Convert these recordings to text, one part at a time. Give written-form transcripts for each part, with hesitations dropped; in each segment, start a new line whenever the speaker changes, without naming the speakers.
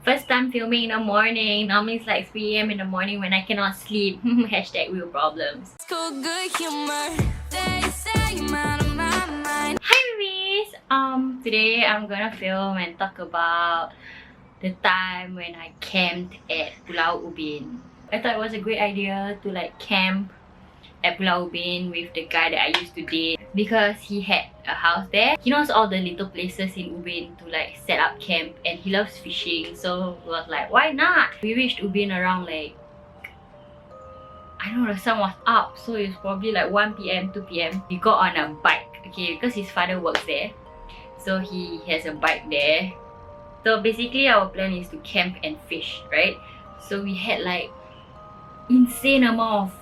First time filming in the morning. Normally it's like 3 a.m. in the morning when I cannot sleep. Hashtag real problems. Hi babies! Today I'm gonna film and talk about the time when I camped at Pulau Ubin. I thought it was a great idea to like camp at Pulau Ubin with the guy that I used to date because he had a house there. He knows all the little places in Ubin to like set up camp, and he loves fishing, so we was like, why not? We reached Ubin around like, I don't know, the sun was up, so it was probably like 1 p.m, 2 p.m. We got on a bike, okay, because his father works there, so he has a bike there. So basically our plan is to camp and fish, right? So we had like insane amount of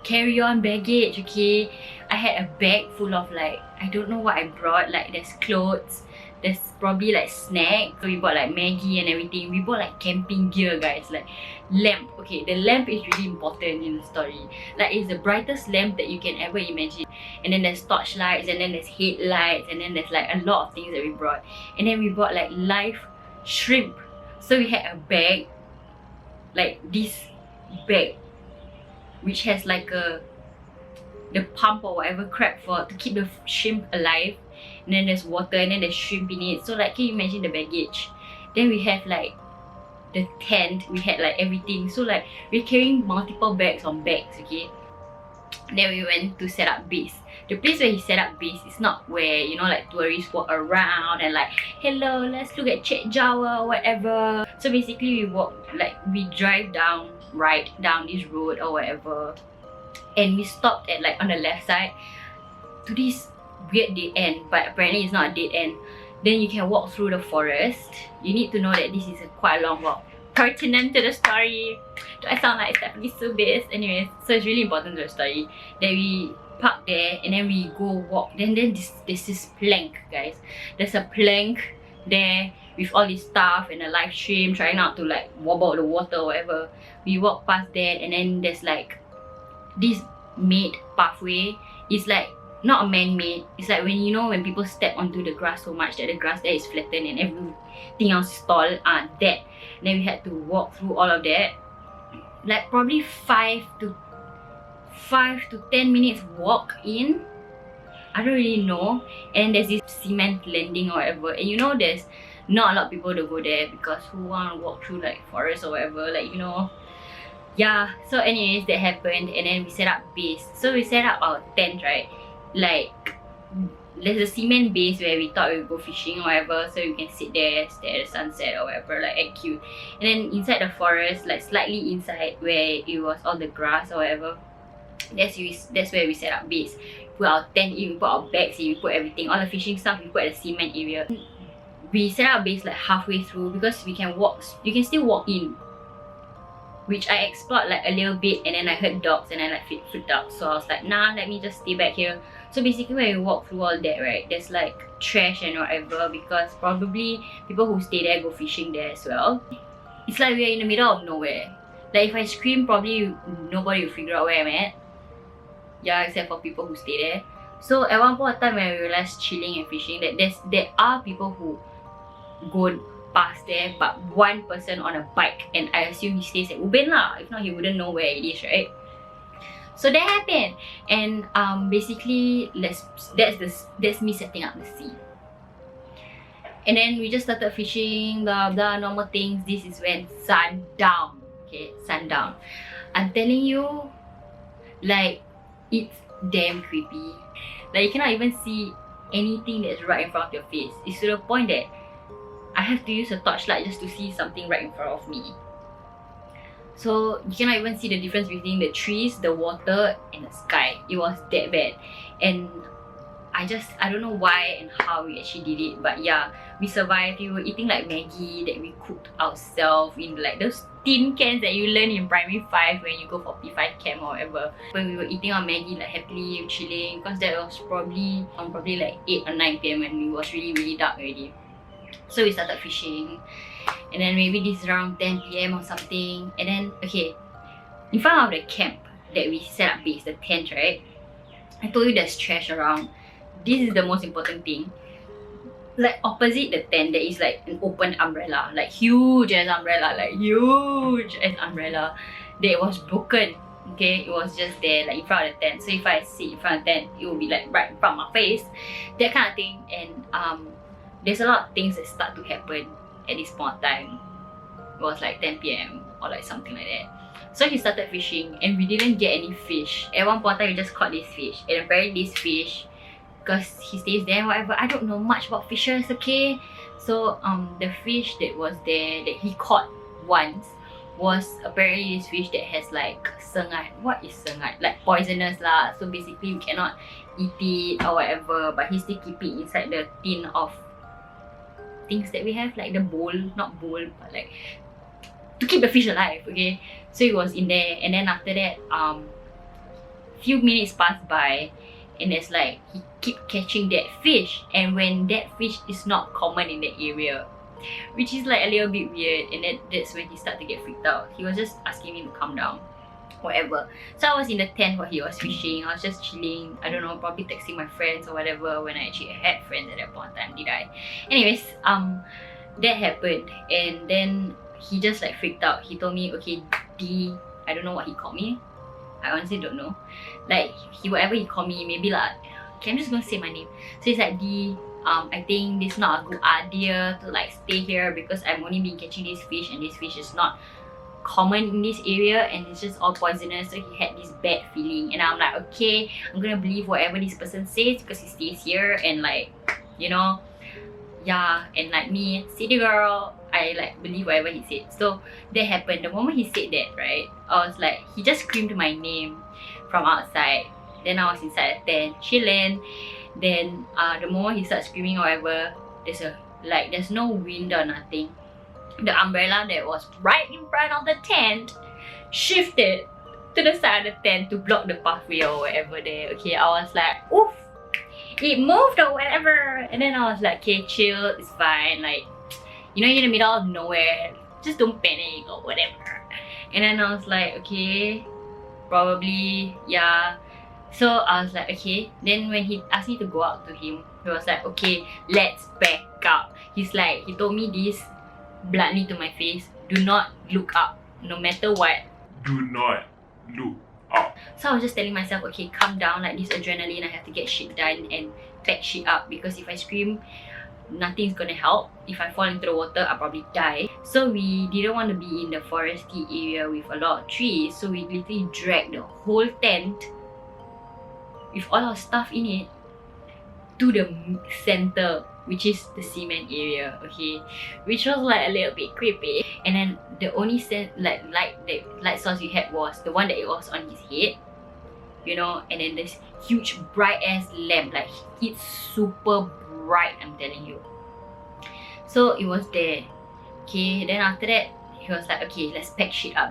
carry-on baggage, okay? I had a bag full of like, I don't know what I brought, like there's clothes, there's probably like snacks. So we bought like Maggie and everything. We bought like camping gear, guys, like lamp. Okay, the lamp is really important in the story. Like it's the brightest lamp that you can ever imagine. And then there's torchlights, and then there's headlights, and then there's like a lot of things that we brought. And then we bought like live shrimp. So we had a bag, like this bag, which has like the pump or whatever crap for to keep the shrimp alive, and then there's water, and then there's shrimp in it. So like, can you imagine the baggage? Then we have like the tent, we had like everything. So like we're carrying multiple bags on bags, okay? Then we went to set up base. The place where he set up base is not where, you know, like tourists walk around and like, hello, let's look at Cek Jawa or whatever. So basically we walk, like we drive down, right down this road or whatever, and we stopped at like on the left side to this weird dead end, but apparently it's not a dead end. Then you can walk through the forest. You need to know that this is a quite a long walk. Pertinent to the story. Do I sound like Stephanie Subis? Anyways, so it's really important to the story that we park there and then we go walk. Then there's this plank, guys. There's a plank there with all this stuff and a live stream, trying not to like wobble the water or whatever. We walk past that, and then there's like this made pathway. It's like not a man-made. It's like when, you know, when people step onto the grass so much that the grass there is flattened and everything else is tall, that. And then we had to walk through all of that, like probably 5 to 10 minutes walk in. I don't really know. And there's this cement landing or whatever, and you know there's not a lot of people to go there because who want to walk through like forest or whatever, like, you know. Yeah, so anyways, that happened, and then we set up base. So we set up our tent, right? Like there's a cement base where we thought we would go fishing or whatever, so you can sit there, stare at the sunset or whatever, like act cute. And then inside the forest, like slightly inside where it was all the grass or whatever, that's where we set up base. Put our tent in, we put our bags in, we put everything, all the fishing stuff we put at the cement area. We set up base like halfway through because we can walk, you can still walk in, which I explored like a little bit, and then I heard dogs and I like freaked out. So I was like, nah, let me just stay back here. So basically when we walk through all that, right, there's like trash and whatever because probably people who stay there go fishing there as well. It's like we're in the middle of nowhere. Like if I scream, probably nobody will figure out where I'm at. Yeah, except for people who stay there. So at one point of time when we realized chilling and fishing, that there are people who go past there, but one person on a bike, and I assume he stays at Ubin lah. If not, he wouldn't know where it is, right? So that happened, and basically that's me setting up the scene. And then we just started fishing, blah blah, normal things. This is when sundown, okay, sundown. I'm telling you, like, it's damn creepy. Like you cannot even see anything that's right in front of your face. It's to the point that I have to use a torchlight just to see something right in front of me. So you cannot even see the difference between the trees, the water, and the sky. It was that bad. And I don't know why and how we actually did it, but yeah, we survived. We were eating like Maggie that we cooked ourselves in like those tin cans that you learn in primary 5 when you go for P5 camp or whatever. When we were eating our Maggie like happily chilling, because that was probably like 8 or 9 p.m. when it was really dark already. So we started fishing, and then maybe this is around 10 p.m. or something. And then, okay, in front of the camp that we set up base, the tent, right? I told you there's trash around. This is the most important thing. like opposite the tent there is like an open umbrella, like huge as umbrella, that was broken. Okay, it was just there like in front of the tent. So if I sit in front of the tent, it will be like right in front of my face, that kind of thing. And there's a lot of things that start to happen at this point of time. It was like 10 p.m. or like something like that. So he started fishing and we didn't get any fish. At one point in time, we just caught this fish. And apparently this fish, because he stays there, whatever, I don't know much about fishes, okay? So the fish that was there, that he caught once, was apparently this fish that has like sengat. What is sengat? Like poisonous lah. So basically we cannot eat it or whatever, but he still keep it inside the tin of things that we have, like the bowl, not bowl, but like to keep the fish alive, okay? So it was in there, and then after that, few minutes passed by, and it's like he keep catching that fish, and when that fish is not common in the area, which is like a little bit weird, and that's when he started to get freaked out. He was just asking me to calm down, whatever. So I was in the tent while he was fishing. I was just chilling, I don't know, probably texting my friends or whatever, when I actually had friends at that point in time, did I? Anyways, that happened, and then he just like freaked out. He told me, okay, D, I don't know what he called me. I honestly don't know. Like, whatever he called me, maybe like, okay, I'm just gonna say my name. So he's like, D, I think this is not a good idea to like stay here, because I'm only been catching this fish, and this fish is not common in this area, and it's just all poisonous. So he had this bad feeling, and I'm like, okay, I'm gonna believe whatever this person says because he stays here, and like, you know, yeah. And like me, city girl, I like believe whatever he said. So that happened. The moment he said that, right, I was like, he just screamed my name from outside. Then I was inside the tent chilling. Then the moment he started screaming or whatever, there's no wind or nothing. The umbrella that was right in front of the tent shifted to the side of the tent to block the pathway or whatever there. Okay, I was like, oof, it moved or whatever. And then I was like, okay, chill, it's fine. Like, you know, you're in the middle of nowhere, just don't panic or whatever. And then I was like, okay, probably, yeah. So I was like, okay. Then when he asked me to go out to him, he was like, okay, let's back up. He's like, he told me this bluntly to my face, do not look up, no matter what.
Do not look up.
So I was just telling myself, okay, calm down, like this adrenaline, I have to get shit done and pack shit up, because if I scream, nothing's gonna help. If I fall into the water, I'll probably die. So we didn't want to be in the foresty area with a lot of trees, so we literally dragged the whole tent with all our stuff in it to the center, which is the cement area, okay, which was like a little bit creepy. And then the only light source we had was the one that it was on his head, you know, and then this huge bright ass lamp, like it's super bright, I'm telling you. So it was there, okay. Then after that, he was like, okay, let's pack shit up.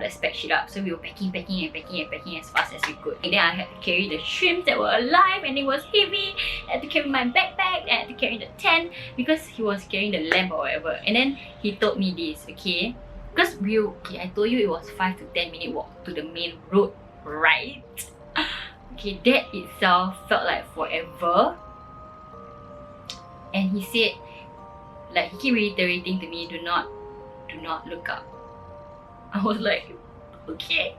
So we were packing as fast as we could. And then I had to carry the shrimps that were alive, and it was heavy. I had to carry my backpack, I had to carry the tent, because he was carrying the lamp or whatever. And then he told me this, okay, because I told you it was 5 to 10 minute walk to the main road, right? Okay, that itself felt like forever. And he said, like, he kept reiterating to me, do not look up. I was like, okay.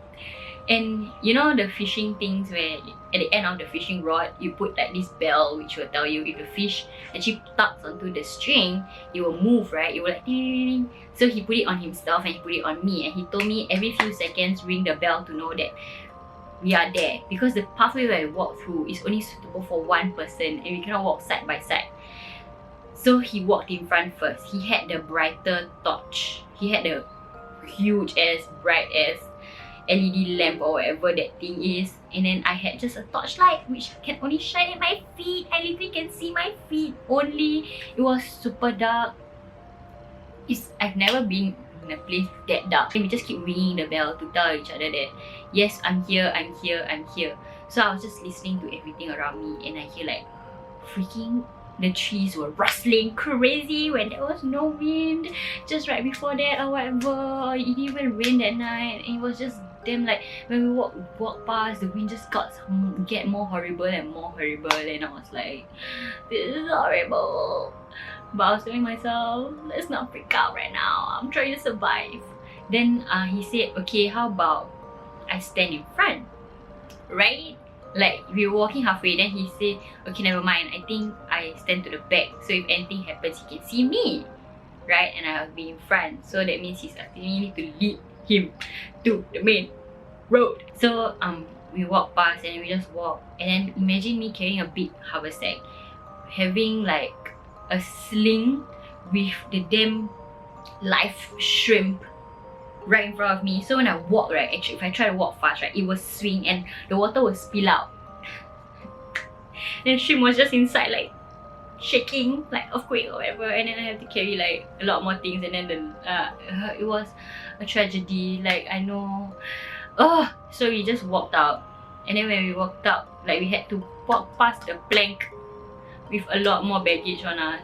And you know the fishing things where at the end of the fishing rod, you put like this bell which will tell you if the fish actually tucks onto the string, it will move, right? It will like ding, ding, ding. So he put it on himself and he put it on me, and he told me every few seconds ring the bell to know that we are there, because the pathway where I walk through is only suitable for one person and we cannot walk side by side. So he walked in front first. He had the brighter torch. He had the huge ass, bright ass LED lamp or whatever that thing is. And then I had just a torchlight which can only shine at my feet. I literally can see my feet only. It was super dark. I've never been in a place that dark. And we just keep ringing the bell to tell each other that, yes, I'm here. So I was just listening to everything around me, and I hear like freaking the trees were rustling crazy when there was no wind just right before that or whatever. It didn't even rain that night, and it was just damn, like when we walk past, the wind just get more horrible and more horrible, and I was like, this is horrible. But I was telling myself, let's not freak out right now. I'm trying to survive. Then he said, okay, how about I stand in front, right? Like we were walking halfway, then he said, okay, never mind. I think I stand to the back, so if anything happens, he can see me, right? And I'll be in front. So that means he's asking me to lead him to the main road. So we walk past and we just walk. And then imagine me carrying a big haversack, having like a sling with the damn live shrimp right in front of me. So when I walk, right, actually if I try to walk fast, right, it will swing and the water will spill out. And the shrimp was just inside like shaking like earthquake or whatever, and then I have to carry like a lot more things, and then it was a tragedy, like I know. So we just walked out, and then when we walked out, like we had to walk past the plank with a lot more baggage on us,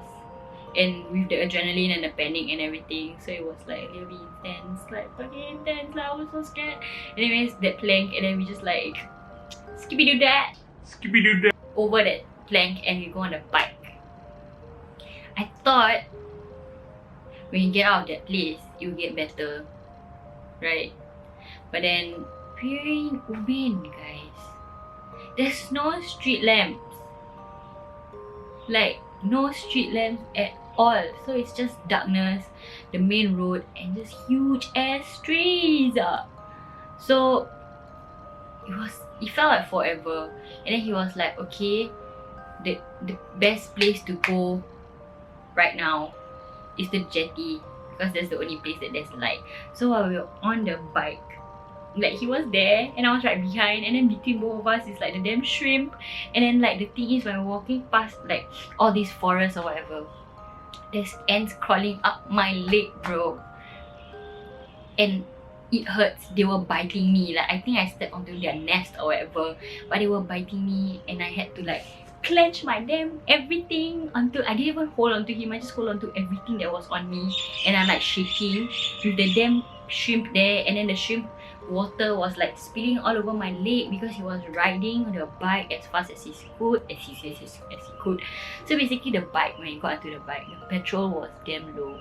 and with the adrenaline and the panic and everything. So it was like really intense, like fucking intense, like I was so scared. Anyways, that plank, and then we just like skippy do that over that plank, and we go on the bike. I thought when you get out of that place, it will get better, right? But then we're in Ubin, guys. There's no street lamps. Like, no street lamps at all. So it's just darkness, the main road, and just huge ass trees. So it felt like forever. And then he was like, okay, the best place to go right now is the jetty, because that's the only place that there's light. So while we were on the bike, like he was there and I was right behind, and then between both of us is like the damn shrimp. And then like the thing is, when we're walking past like all these forests or whatever, there's ants crawling up my leg, bro, and it hurts. They were biting me, like I think I stepped onto their nest or whatever, but they were biting me, and I had to like clench my damn everything until I didn't even hold onto him. I just hold onto everything that was on me, and I'm like shaking with the damn shrimp there. And then the shrimp water was like spilling all over my leg because he was riding on the bike as fast as he could. So basically the bike, when he got onto the bike, the petrol was damn low.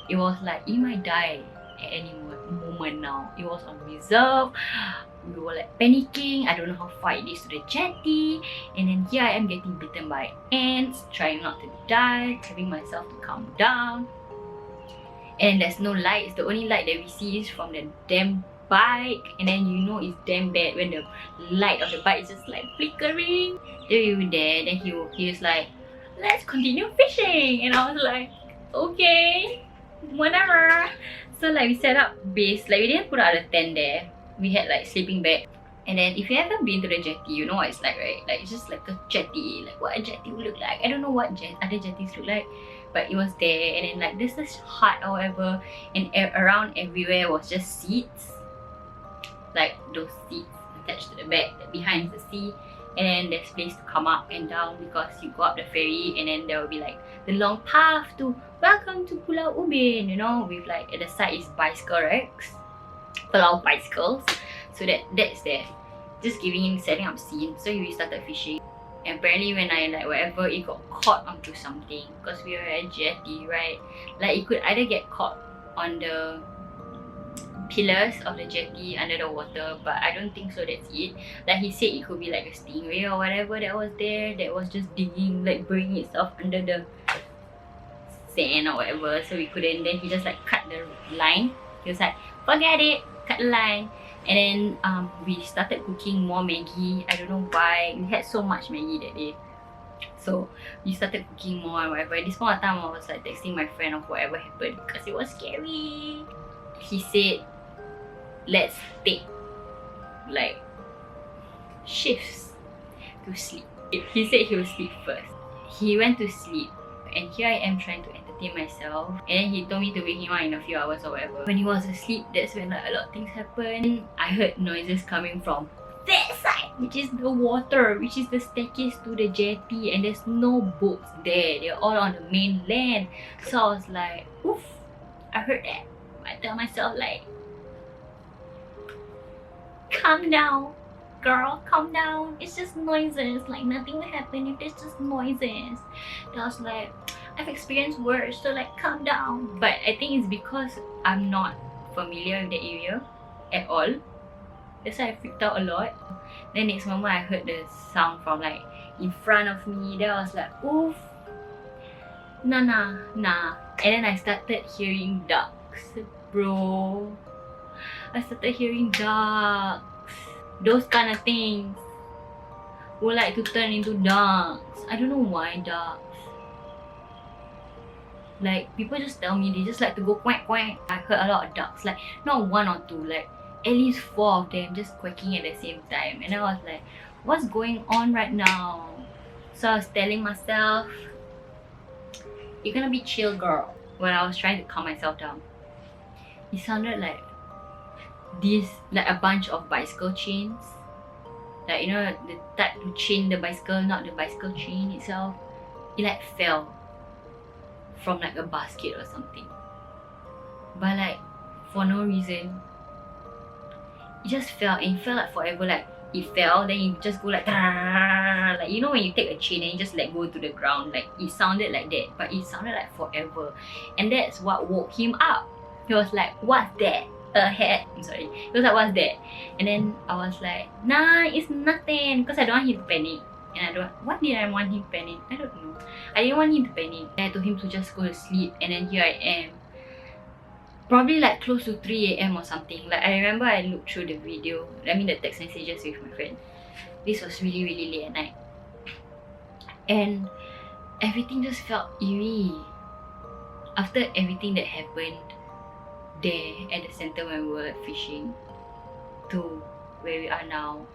It was like he might die at any moment now. It was on reserve. We were like panicking. I don't know how far it is to the jetty, and then here I am getting bitten by ants, trying not to die, having myself to calm down. And there's no lights. The only light that we see is from the damn bike, and then you know it's damn bad when the light of the bike is just like flickering. Then we were there. Then he was like, let's continue fishing, and I was like, okay, whatever. So like we set up base. Like we didn't put out a tent there. We had like sleeping bag. And then if you haven't been to the jetty, you know what it's like, right? Like it's just like a jetty, like what a jetty would look like. I don't know what other jetties look like, but it was there. And then like there's this hut or whatever, and around everywhere was just seats, like those seats attached to the back that behind the sea. And then there's place to come up and down because you go up the ferry, and then there will be like the long path to welcome to Pulau Ubin, you know, with like at the side is bicycle racks, Pulau bicycles. So that's there, just giving him, setting up scene. So we started fishing, and apparently when I like whatever, it got caught onto something because we were at jetty, right? Like it could either get caught on the pillars of the jetty under the water, but I don't think so. That's it. Like he said, it could be like a stingray or whatever that was there, that was just digging, like burying itself under the sand or whatever. So we couldn't. Then he just like cut the line. He was like, forget it, cut the line. And then we started cooking more Maggi. I don't know why. We had so much Maggi that day. So we started cooking more and whatever. At this point of time, I was like texting my friend of whatever happened because it was scary. He said, let's take like shifts to sleep. He said he will sleep first. He went to sleep, and here I am trying to entertain myself, and then he told me to wake him up in a few hours or whatever. When he was asleep, that's when like a lot of things happened. I heard noises coming from that side, which is the water, which is the staircase to the jetty, and there's no boats there. They're all on the mainland. So I was like, oof, I heard that. I tell myself like, calm down, girl, calm down. It's just noises. Like nothing will happen if there's just noises. And I was like, I've experienced worse, so like calm down. But I think it's because I'm not familiar with the area at all. That's why I freaked out a lot. Then next moment I heard the sound from like in front of me. Then I was like, oof, nah. And then I started hearing ducks, bro. I started hearing ducks. Those kind of things would like to turn into ducks. I don't know why ducks. Like, people just tell me they just like to go quack quack. I heard a lot of ducks, like not one or two, like at least 4 of them just quacking at the same time. And I was like, what's going on right now? So I was telling myself, you're gonna be chill, girl. When I was trying to calm myself down, it sounded like a bunch of bicycle chains. Like, you know, the type to chain the bicycle, not the bicycle chain itself. It like fell from like a basket or something. But like, for no reason, it just fell, and it fell like forever. Like, it fell, then you just go like, like, you know when you take a chain and you just let go to the ground, like it sounded like that, but it sounded like forever. And that's what woke him up. He was like, what's that? A hat. I'm sorry. He was like, what's that? And then I was like, nah, it's nothing, because I don't want him to panic. And what did I want him to panic? I don't know. I didn't want him to panic. I told him to just go to sleep, and then here I am. Probably like close to 3 AM or something. Like, I remember I looked through the video, I mean the text messages with my friend. This was really late at night. And everything just felt eerie. After everything that happened there at the center when we were fishing to where we are now,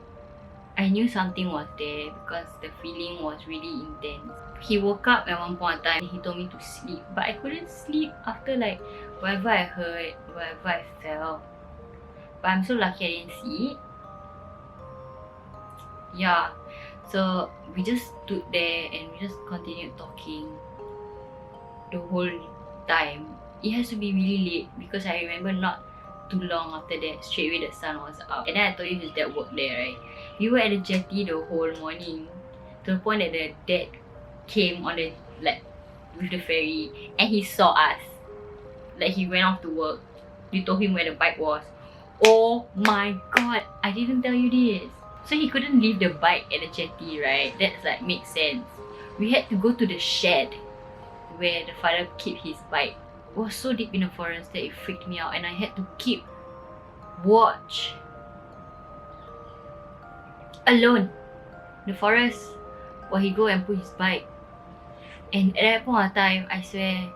I knew something was there because the feeling was really intense. He woke up at one point in time and he told me to sleep, but I couldn't sleep after like whatever I heard, whatever I felt. But I'm so lucky I didn't see it. Yeah, so we just stood there and we just continued talking the whole time. It has to be really late because I remember not too long after that, straight away the sun was up. And then I told you his dad worked there, right? We were at the jetty the whole morning, to the point that the dad came on the, like, with the ferry, and he saw us. Like, he went off to work. We told him where the bike was. Oh my god, I didn't tell you this. So he couldn't leave the bike at the jetty, right? That's like, makes sense. We had to go to the shed where the father kept his bike. It was so deep in the forest that it freaked me out, and I had to keep watch alone the forest while he go and put his bike. And at that point of time, I swear,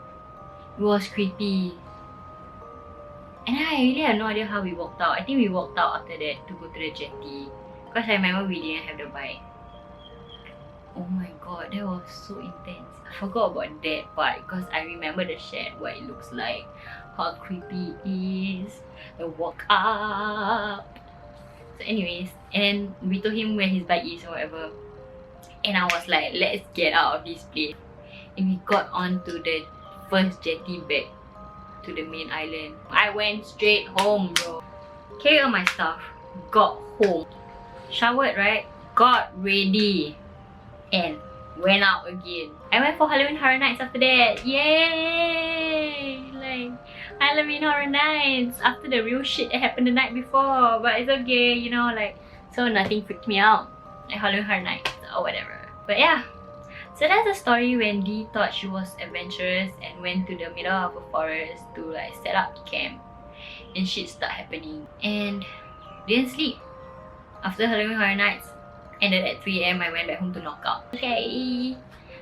it was creepy. And I really have no idea how we walked out. I think we walked out after that to go to the jetty, because I remember we didn't have the bike. Oh my god, that was so intense. I forgot about that part because I remember the shed, what it looks like, how creepy it is, the walk up. So anyways, and we told him where his bike is or whatever. And I was like, let's get out of this place. And we got onto the first jetty back to the main island. I went straight home, bro. Carried all my stuff, got home, showered, right? Got ready, and went out again. I went for Halloween Horror Nights after that. Yay! Like, Halloween Horror Nights after the real shit that happened the night before. But it's okay, you know, like, so nothing freaked me out at Halloween Horror Nights or whatever. But yeah, so that's the story when Dee thought she was adventurous and went to the middle of a forest to like set up camp, and shit started happening, and didn't sleep. After Halloween Horror Nights ended at 3 AM, I went back home to knock out. Okay,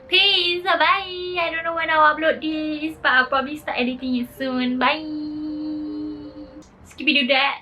peace, bye. I don't know when I'll upload this, but I'll probably start editing it soon. Bye. Skippy do that.